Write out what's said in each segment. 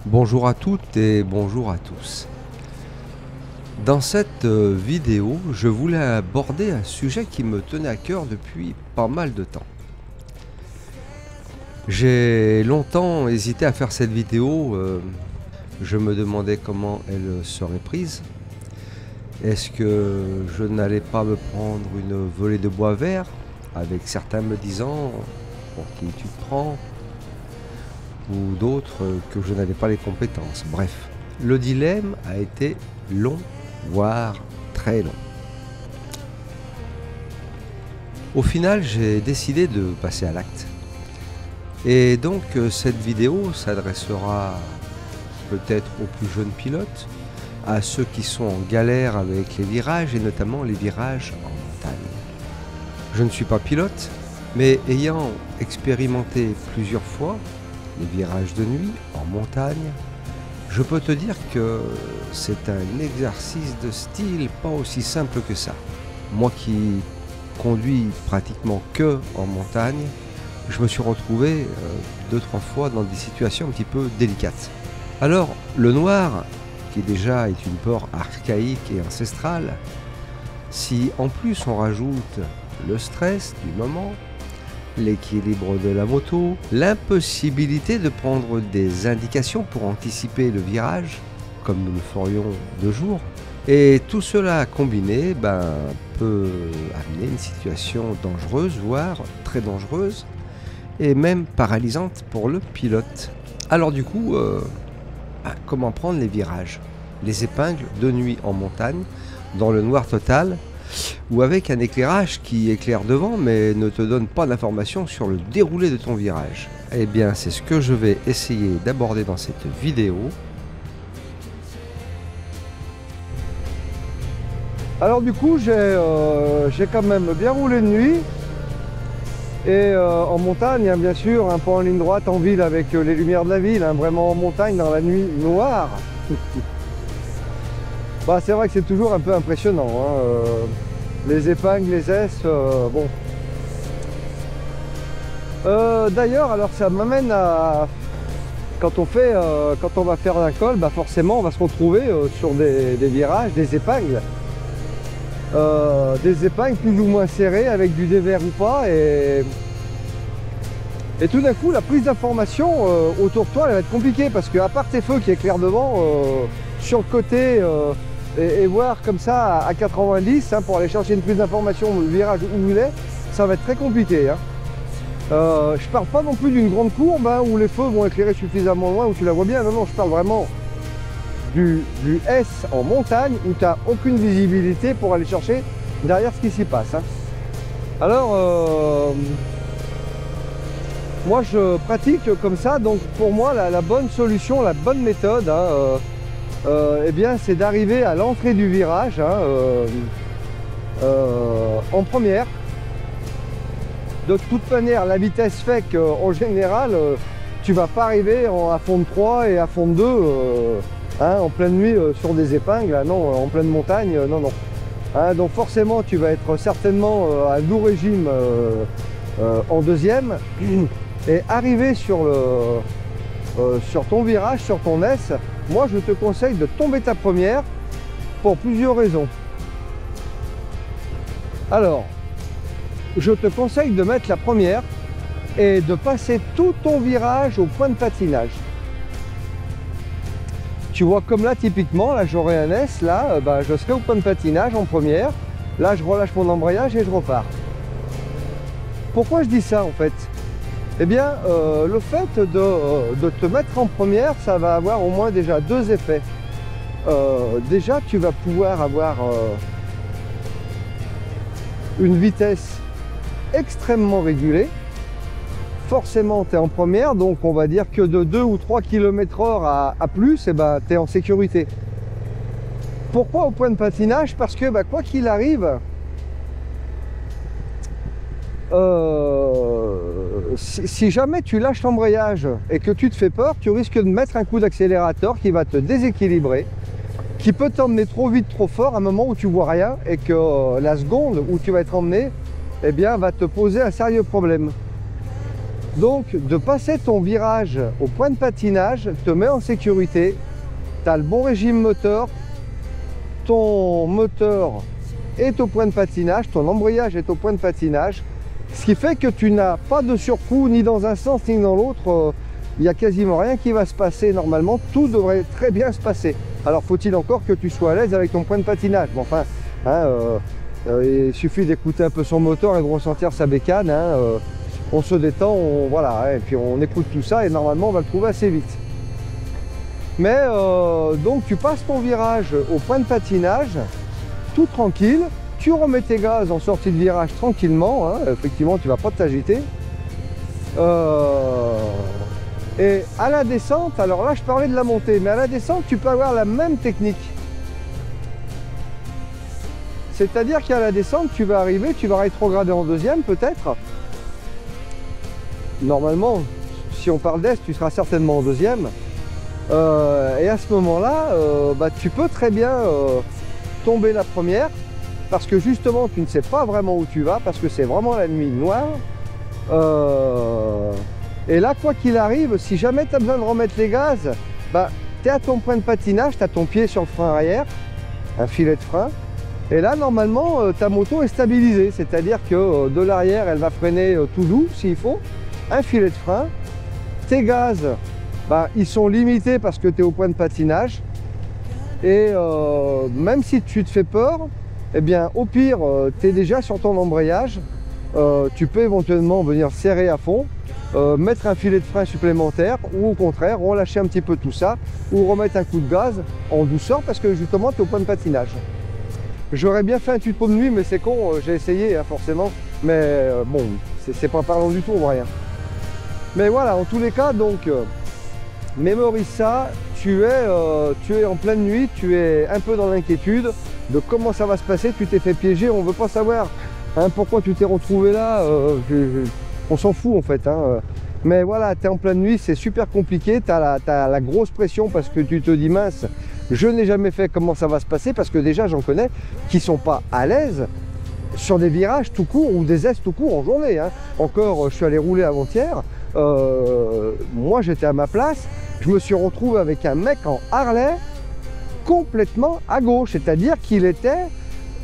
Bonjour à toutes et bonjour à tous. Dans cette vidéo, je voulais aborder un sujet qui me tenait à cœur depuis pas mal de temps. J'ai longtemps hésité à faire cette vidéo, je me demandais comment elle serait prise. Est-ce que je n'allais pas me prendre une volée de bois vert, avec certains me disant pour qui tu te prends, ou d'autres que je n'avais pas les compétences. Bref, le dilemme a été long, voire très long. Au final, j'ai décidé de passer à l'acte. Et donc, cette vidéo s'adressera peut-être aux plus jeunes pilotes, à ceux qui sont en galère avec les virages, et notamment les virages en montagne. Je ne suis pas pilote, mais ayant expérimenté plusieurs fois les virages de nuit en montagne, je peux te dire que c'est un exercice de style pas aussi simple que ça. Moi qui conduis pratiquement que en montagne, je me suis retrouvé 2-3 fois dans des situations un petit peu délicates. Alors, le noir, qui déjà est une peur archaïque et ancestrale, si en plus on rajoute le stress du moment, l'équilibre de la moto, l'impossibilité de prendre des indications pour anticiper le virage, comme nous le ferions de jour, et tout cela combiné peut amener une situation dangereuse, voire très dangereuse, et même paralysante pour le pilote. Alors du coup, comment prendre les virages, les épingles de nuit en montagne, dans le noir total, ou avec un éclairage qui éclaire devant mais ne te donne pas d'informations sur le déroulé de ton virage? Eh bien, c'est ce que je vais essayer d'aborder dans cette vidéo. Alors du coup, j'ai quand même bien roulé de nuit. Et en montagne, bien sûr, pas en ligne droite en ville avec les lumières de la ville, vraiment en montagne dans la nuit noire. C'est vrai que c'est toujours un peu impressionnant, les épingles, les S, bon. D'ailleurs, alors ça m'amène à... Quand on va faire un col, forcément on va se retrouver sur des virages, des épingles plus ou moins serrées avec du dévers ou pas, et tout d'un coup la prise d'information autour de toi elle va être compliquée, parce que à part tes feux qui éclairent devant, sur le côté, et voir comme ça à 90 pour aller chercher une prise d'information le virage où il est, ça va être très compliqué. Je parle pas non plus d'une grande courbe où les feux vont éclairer suffisamment loin où tu la vois bien. Non, je parle vraiment du S en montagne où tu n'as aucune visibilité pour aller chercher derrière ce qui s'y passe. Alors moi je pratique comme ça, donc pour moi la bonne solution, la bonne méthode, eh bien c'est d'arriver à l'entrée du virage en première. De toute manière, la vitesse fait qu'en général tu vas pas arriver à fond de 3 et à fond de 2 en pleine nuit sur des épingles, non, en pleine montagne, non. Donc forcément tu vas être certainement à doux régime en deuxième, et arriver sur ton virage, sur ton S, moi je te conseille de tomber ta première pour plusieurs raisons. Alors, je te conseille de mettre la première et de passer tout ton virage au point de patinage. Tu vois, comme là typiquement, là j'aurai un S, là je serai au point de patinage en première, là je relâche mon embrayage et je repars. Pourquoi je dis ça en fait? Eh bien, le fait de te mettre en première, ça va avoir au moins déjà deux effets. Déjà, tu vas pouvoir avoir une vitesse extrêmement régulée. Forcément, tu es en première, donc on va dire que de 2 ou 3 km/h à plus, tu es en sécurité. Pourquoi au point de patinage? Parce que quoi qu'il arrive, si jamais tu lâches l'embrayage et que tu te fais peur, tu risques de mettre un coup d'accélérateur qui va te déséquilibrer, qui peut t'emmener trop vite, trop fort à un moment où tu vois rien, et que la seconde où tu vas être emmené va te poser un sérieux problème. Donc de passer ton virage au point de patinage te met en sécurité. Tu as le bon régime moteur, ton moteur est au point de patinage, ton embrayage est au point de patinage, ce qui fait que tu n'as pas de surcoût ni dans un sens ni dans l'autre. Il n'y a quasiment rien qui va se passer normalement, tout devrait très bien se passer. Alors faut-il encore que tu sois à l'aise avec ton point de patinage. Bon, enfin, hein, il suffit d'écouter un peu son moteur et de ressentir sa bécane. Hein, on se détend, voilà, hein, et puis on écoute tout ça et normalement on va le trouver assez vite. Mais donc tu passes ton virage au point de patinage, tout tranquille, tu remets tes gaz en sortie de virage tranquillement, hein, effectivement tu ne vas pas t'agiter. Et à la descente, alors là je parlais de la montée, mais à la descente tu peux avoir la même technique. C'est-à-dire qu'à la descente tu vas arriver, tu vas rétrograder en deuxième peut-être. Normalement, si on parle d'Est, tu seras certainement en deuxième. Et à ce moment-là, tu peux très bien tomber la première, parce que justement tu ne sais pas vraiment où tu vas, parce que c'est vraiment la nuit noire. Et là, quoi qu'il arrive, si jamais tu as besoin de remettre les gaz, tu es à ton point de patinage, tu as ton pied sur le frein arrière, un filet de frein. Et là, normalement, ta moto est stabilisée, c'est-à-dire que de l'arrière, elle va freiner tout doux s'il faut, un filet de frein. Tes gaz, ils sont limités parce que tu es au point de patinage. Et même si tu te fais peur, eh bien, au pire, tu es déjà sur ton embrayage. Tu peux éventuellement venir serrer à fond, mettre un filet de frein supplémentaire ou au contraire relâcher un petit peu tout ça ou remettre un coup de gaz en douceur parce que justement tu es au point de patinage. J'aurais bien fait un tuto de nuit mais c'est con, j'ai essayé hein, forcément, mais bon c'est pas parlant du tout en vrai. Mais voilà, en tous les cas, donc mémorise ça, tu es en pleine nuit, tu es un peu dans l'inquiétude de comment ça va se passer, tu t'es fait piéger, on veut pas savoir hein, pourquoi tu t'es retrouvé là, on s'en fout en fait. Hein. Mais voilà, tu es en pleine nuit, c'est super compliqué, tu as la grosse pression parce que tu te dis mince, je n'ai jamais fait, comment ça va se passer, parce que déjà j'en connais qui sont pas à l'aise sur des virages tout court ou des aises tout court en journée. Hein. Encore, je suis allé rouler avant-hier, moi j'étais à ma place, je me suis retrouvé avec un mec en Harley complètement à gauche, c'est-à-dire qu'il était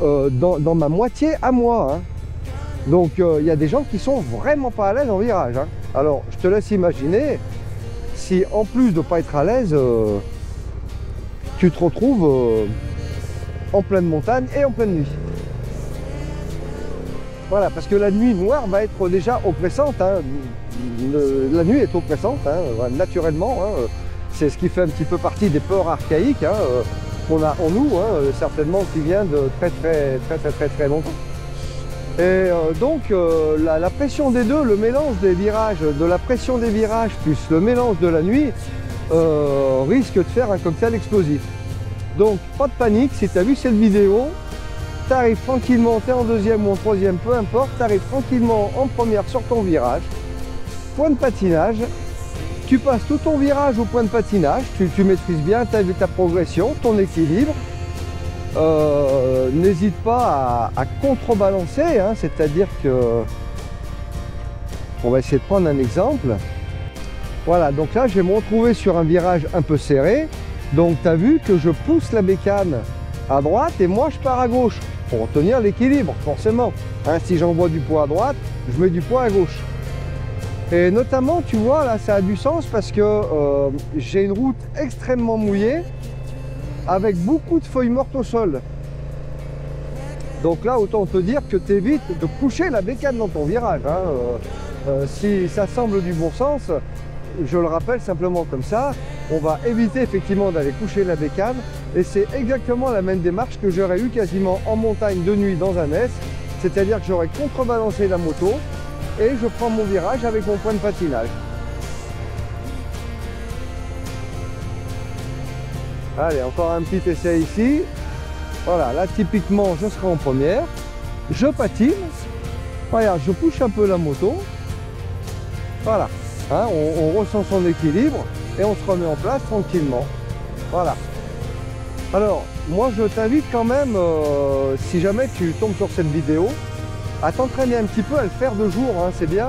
dans ma moitié à moi. Hein. Donc il y a des gens qui sont vraiment pas à l'aise en virage. Hein. Alors je te laisse imaginer si en plus de pas être à l'aise, tu te retrouves en pleine montagne et en pleine nuit. Voilà, parce que la nuit noire va être déjà oppressante. Hein. La nuit est oppressante, hein, naturellement. Hein. C'est ce qui fait un petit peu partie des peurs archaïques hein, qu'on a en nous, hein, certainement qui vient de très longtemps. Et donc la pression des deux, le mélange des virages, de la pression des virages plus le mélange de la nuit risque de faire un cocktail explosif. Donc pas de panique, si tu as vu cette vidéo, tu arrives tranquillement, tu es en deuxième ou en troisième, peu importe, tu arrives tranquillement en première sur ton virage, point de patinage, tu passes tout ton virage au point de patinage, tu maîtrises bien ta progression, ton équilibre. N'hésite pas à contrebalancer, hein, c'est-à-dire que on va essayer de prendre un exemple. Voilà, donc là je vais me retrouver sur un virage un peu serré, donc tu as vu que je pousse la bécane à droite et moi je pars à gauche pour tenir l'équilibre forcément. Hein, si j'envoie du poids à droite, je mets du poids à gauche. Et notamment tu vois là ça a du sens parce que j'ai une route extrêmement mouillée avec beaucoup de feuilles mortes au sol. Donc là, autant te dire que tu évites de coucher la bécane dans ton virage. Hein. Si ça semble du bon sens, je le rappelle simplement comme ça, on va éviter effectivement d'aller coucher la bécane. Et c'est exactement la même démarche que j'aurais eu quasiment en montagne de nuit dans un S. C'est-à-dire que j'aurais contrebalancé la moto et je prends mon virage avec mon point de patinage. Allez, encore un petit essai ici. Voilà, là typiquement je serai en première. Je patine. Regarde, je pousse un peu la moto. Voilà. Hein, on ressent son équilibre et on se remet en place tranquillement. Voilà. Alors, moi je t'invite quand même, si jamais tu tombes sur cette vidéo, à t'entraîner un petit peu à le faire de jour, hein, c'est bien.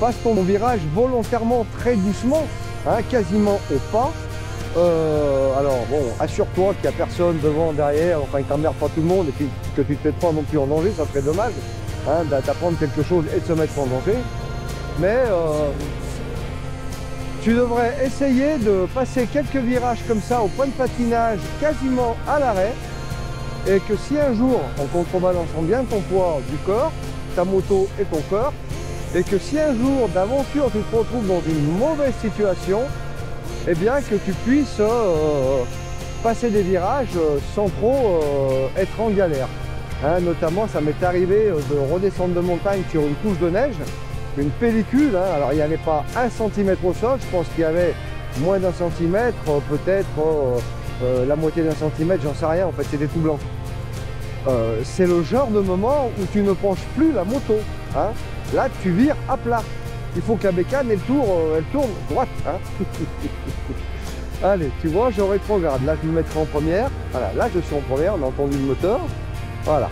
passe ton virage volontairement très doucement, hein, quasiment au pas. Alors bon, assure-toi qu'il n'y a personne devant, derrière, enfin que t'emmerdes pas tout le monde et puis que tu te mettes pas non plus en danger, ça serait dommage hein, d'apprendre quelque chose et de se mettre en danger. Mais tu devrais essayer de passer quelques virages comme ça au point de patinage quasiment à l'arrêt, et que si un jour, en contrebalançant bien ton poids du corps, ta moto et ton corps, et que si un jour d'aventure tu te retrouves dans une mauvaise situation, eh bien que tu puisses passer des virages sans trop être en galère. Hein, notamment, ça m'est arrivé de redescendre de montagne sur une couche de neige, une pellicule, hein, alors il n'y avait pas 1 centimètre au sol, je pense qu'il y avait moins d'1 centimètre, peut-être la moitié d'1 centimètre, j'en sais rien, en fait c'était tout blanc. C'est le genre de moment où tu ne penches plus la moto, hein. Là tu vires à plat, il faut que la bécane elle tourne droite, hein. Allez, tu vois, je rétrograde, là je me mettrai en première, voilà, là je suis en première, on a entendu le moteur, voilà.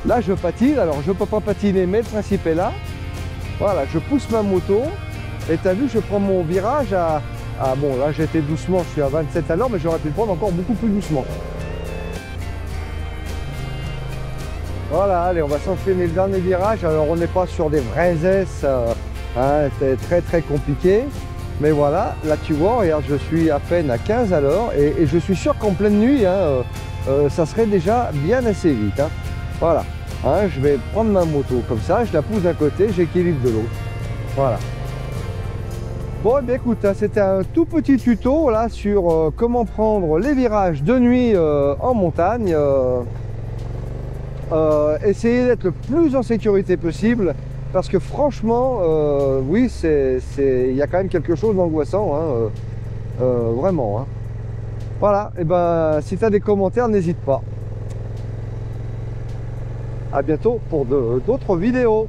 Là je patine, alors je ne peux pas patiner mais le principe est là. Voilà, je pousse ma moto et tu as vu, je prends mon virage à bon, là j'étais doucement, je suis à 27 à l'heure, mais j'aurais pu le prendre encore beaucoup plus doucement. Voilà, allez, on va s'enchaîner le dernier virage. Alors on n'est pas sur des vrais S, hein, c'est très très compliqué. Mais voilà, là tu vois, regarde, je suis à peine à 15 à l'heure et je suis sûr qu'en pleine nuit, hein, ça serait déjà bien assez vite. Hein. Voilà. Hein, je vais prendre ma moto comme ça, je la pousse d'un côté, j'équilibre de l'autre. Voilà. Bon, eh bien écoute, hein, c'était un tout petit tuto là sur comment prendre les virages de nuit en montagne. Essayez d'être le plus en sécurité possible parce que franchement, oui, il y a quand même quelque chose d'angoissant, hein, vraiment. Hein. Voilà, et ben si tu as des commentaires, n'hésite pas. À bientôt pour d'autres vidéos.